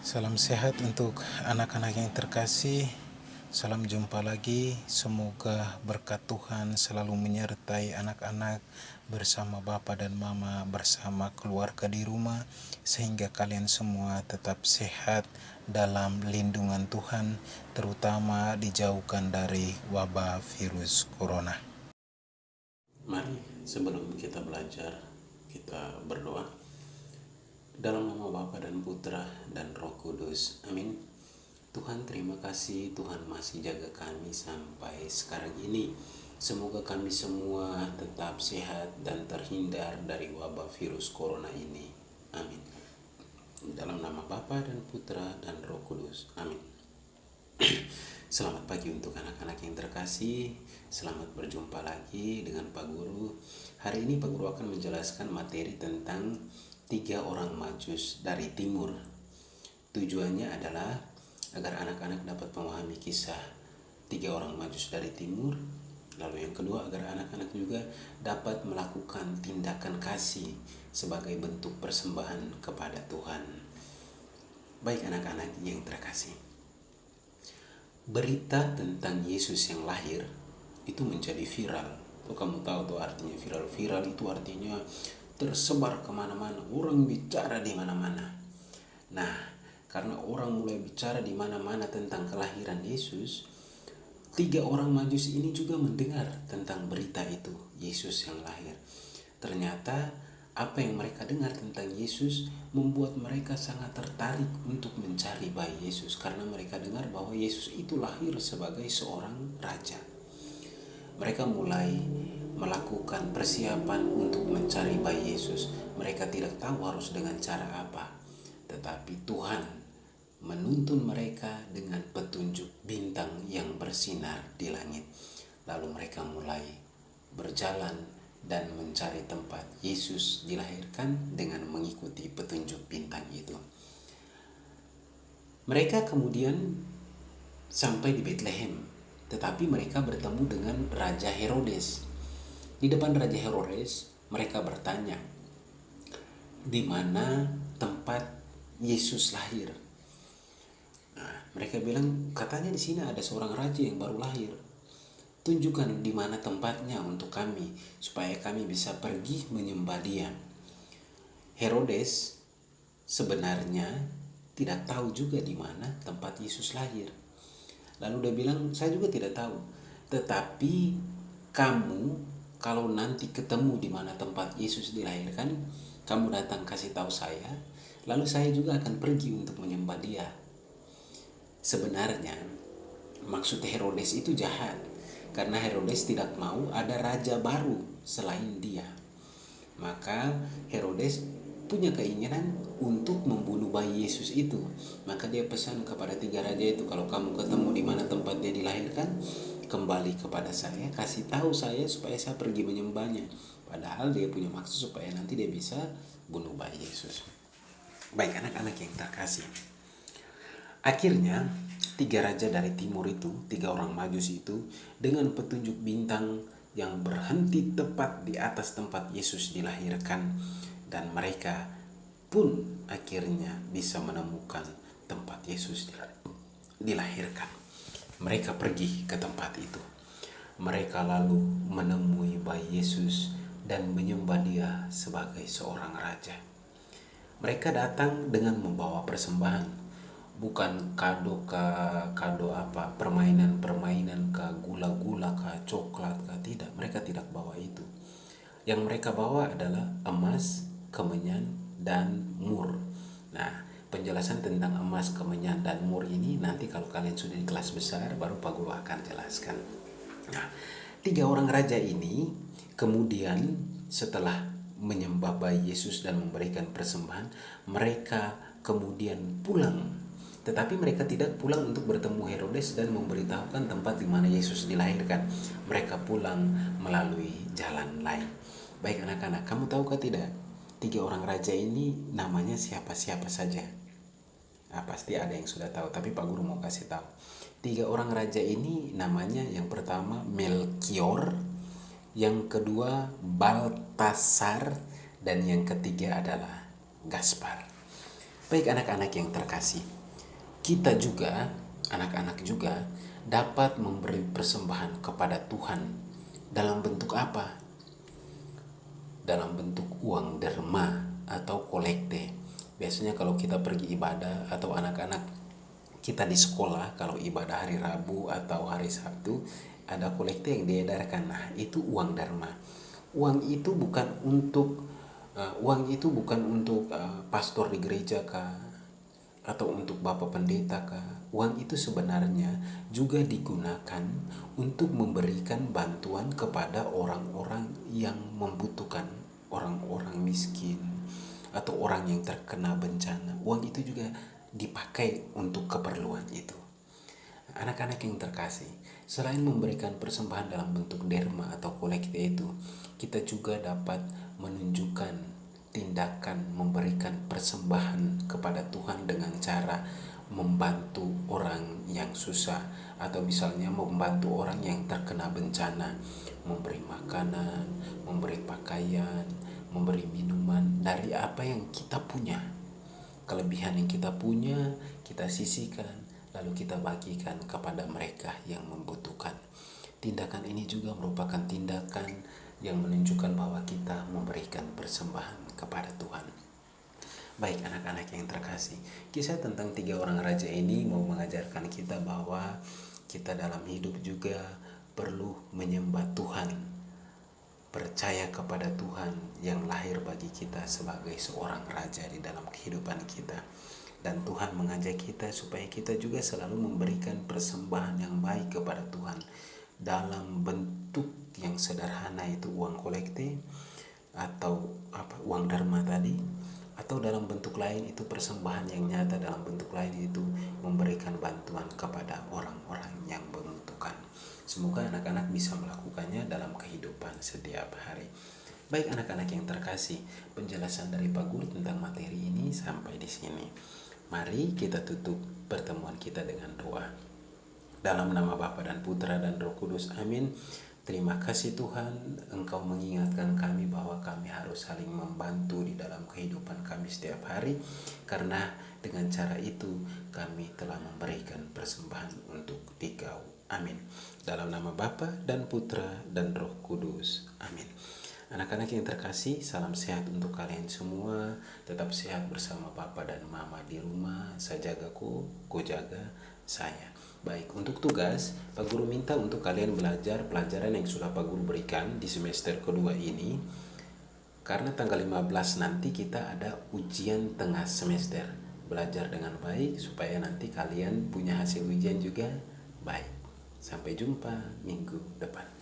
Salam sehat untuk anak-anak yang terkasih. Salam jumpa lagi. Semoga berkat Tuhan selalu menyertai anak-anak bersama Bapa dan Mama, bersama keluarga di rumah, sehingga kalian semua tetap sehat dalam lindungan Tuhan, terutama dijauhkan dari wabah virus corona. Mari sebelum kita belajar, kita berdoa. Dalam nama Bapa dan Putra dan Roh Kudus. Amin. Tuhan, terima kasih Tuhan masih jaga kami sampai sekarang ini. Semoga kami semua tetap sehat dan terhindar dari wabah virus corona ini. Amin. Dalam nama Bapa dan Putra dan Roh Kudus. Amin. Selamat pagi untuk anak-anak yang terkasih. Selamat berjumpa lagi dengan Pak Guru. Hari ini Pak Guru akan menjelaskan materi tentang 3 orang Majus dari timur. Tujuannya adalah agar anak-anak dapat memahami kisah 3 orang Majus dari timur. Lalu yang kedua, agar anak-anak juga dapat melakukan tindakan kasih sebagai bentuk persembahan kepada Tuhan. Baik anak-anak yang terkasih, berita tentang Yesus yang lahir itu menjadi viral. Tuh kamu tahu tuh artinya viral. Viral itu artinya tersebar kemana-mana, orang bicara di mana-mana. Nah, karena orang mulai bicara di mana-mana tentang kelahiran Yesus, 3 orang Majus ini juga mendengar tentang berita itu, Yesus yang lahir. Ternyata apa yang mereka dengar tentang Yesus membuat mereka sangat tertarik untuk mencari bayi Yesus, karena mereka dengar bahwa Yesus itu lahir sebagai seorang raja. Mereka mulai melakukan persiapan untuk mencari bayi Yesus. Mereka tidak tahu harus dengan cara apa, tetapi Tuhan menuntun mereka dengan petunjuk bintang yang bersinar di langit. Lalu mereka mulai berjalan dan mencari tempat Yesus dilahirkan dengan mengikuti petunjuk bintang itu. Mereka kemudian sampai di Bethlehem, tetapi mereka bertemu dengan Raja Herodes. Di depan Raja Herodes, mereka bertanya, di mana tempat Yesus lahir? Nah, mereka bilang, katanya di sini ada seorang raja yang baru lahir. Tunjukkan di mana tempatnya untuk kami, supaya kami bisa pergi menyembah Dia. Herodes sebenarnya tidak tahu juga di mana tempat Yesus lahir. Lalu dia bilang, saya juga tidak tahu. Tetapi kamu kalau nanti ketemu di mana tempat Yesus dilahirkan, kamu datang kasih tahu saya, lalu saya juga akan pergi untuk menyembah Dia. Sebenarnya maksud Herodes itu jahat, karena Herodes tidak mau ada raja baru selain dia. Maka Herodes punya keinginan untuk membunuh bayi Yesus itu. Maka dia pesan kepada 3 raja itu, kalau kamu ketemu di mana tempat dia dilahirkan, kembali kepada saya, kasih tahu saya supaya saya pergi menyembahnya. Padahal dia punya maksud supaya nanti dia bisa bunuh bayi Yesus. Baik anak-anak yang terkasih, akhirnya 3 raja dari timur itu, 3 orang Majus itu, dengan petunjuk bintang yang berhenti tepat di atas tempat Yesus dilahirkan, dan mereka pun akhirnya bisa menemukan tempat Yesus dilahirkan. Mereka pergi ke tempat itu. Mereka lalu menemui bayi Yesus dan menyembah Dia sebagai seorang raja. Mereka datang dengan membawa persembahan, bukan kado apa, permainan ke gula-gula ke coklat ke, tidak. Mereka tidak bawa itu. Yang mereka bawa adalah emas, kemenyan, dan mur. Nah, penjelasan tentang emas, kemenyan, dan mur ini nanti kalau kalian sudah di kelas besar baru Pak Guru akan jelaskan. Nah, 3 orang raja ini kemudian setelah menyembah bayi Yesus dan memberikan persembahan, mereka kemudian pulang. Tetapi mereka tidak pulang untuk bertemu Herodes dan memberitahukan tempat di mana Yesus dilahirkan. Mereka pulang melalui jalan lain. Baik anak-anak, kamu tahukah tidak? 3 orang raja ini namanya siapa-siapa saja. Nah, pasti ada yang sudah tahu, tapi Pak Guru mau kasih tahu. 3 orang raja ini namanya, yang pertama Melkior, yang kedua Baltasar, dan yang ketiga adalah Gaspar. Baik anak-anak yang terkasih, kita juga, anak-anak juga, dapat memberi persembahan kepada Tuhan dalam bentuk apa? Dalam bentuk uang derma atau kolekte. Biasanya kalau kita pergi ibadah atau anak-anak kita di sekolah, kalau ibadah hari Rabu atau hari Sabtu, ada kolekte yang diedarkan. Nah, itu uang derma. Uang itu bukan untuk pastor di gereja kah, atau untuk bapak pendeta kah. Uang itu sebenarnya juga digunakan untuk memberikan bantuan kepada orang-orang yang membutuhkan, orang-orang miskin atau orang yang terkena bencana. Uang itu juga dipakai untuk keperluan itu. Anak-anak yang terkasih, selain memberikan persembahan dalam bentuk derma atau kolekte itu, kita juga dapat menunjukkan tindakan memberikan persembahan kepada Tuhan dengan cara membantu orang yang susah, atau misalnya membantu orang yang terkena bencana, memberi makanan, memberi pakaian, memberi minuman dari apa yang kita punya. Kelebihan yang kita punya, kita sisihkan, lalu kita bagikan kepada mereka yang membutuhkan. Tindakan ini juga merupakan tindakan yang menunjukkan bahwa kita memberikan persembahan kepada Tuhan. Baik anak-anak yang terkasih, kisah tentang 3 orang raja ini mau mengajarkan kita bahwa kita dalam hidup juga perlu menyembah Tuhan, percaya kepada Tuhan yang lahir bagi kita sebagai seorang raja di dalam kehidupan kita. Dan Tuhan mengajak kita supaya kita juga selalu memberikan persembahan yang baik kepada Tuhan dalam bentuk yang sederhana, itu uang kolektif atau uang dharma tadi, atau dalam bentuk lain itu persembahan yang nyata, dalam bentuk lain itu memberikan bantuan kepada orang-orang yang membutuhkan. Semoga anak-anak bisa melakukannya dalam kehidupan setiap hari. Baik anak-anak yang terkasih, penjelasan dari Pak Guru tentang materi ini sampai di sini. Mari kita tutup pertemuan kita dengan doa. Dalam nama Bapa dan Putra dan Roh Kudus, amin. Terima kasih Tuhan, Engkau mengingatkan kami bahwa kami harus saling membantu di dalam kehidupan kami setiap hari, karena dengan cara itu kami telah memberikan persembahan untuk Dikau. Amin. Dalam nama Bapa dan Putra dan Roh Kudus. Amin. Anak-anak yang terkasih, salam sehat untuk kalian semua. Tetap sehat bersama Papa dan Mama di rumah. Saya jaga ku jaga saya. Baik, untuk tugas, Pak Guru minta untuk kalian belajar pelajaran yang sudah Pak Guru berikan di semester kedua ini. Karena tanggal 15 nanti kita ada ujian tengah semester. Belajar dengan baik supaya nanti kalian punya hasil ujian juga baik. Sampai jumpa minggu depan.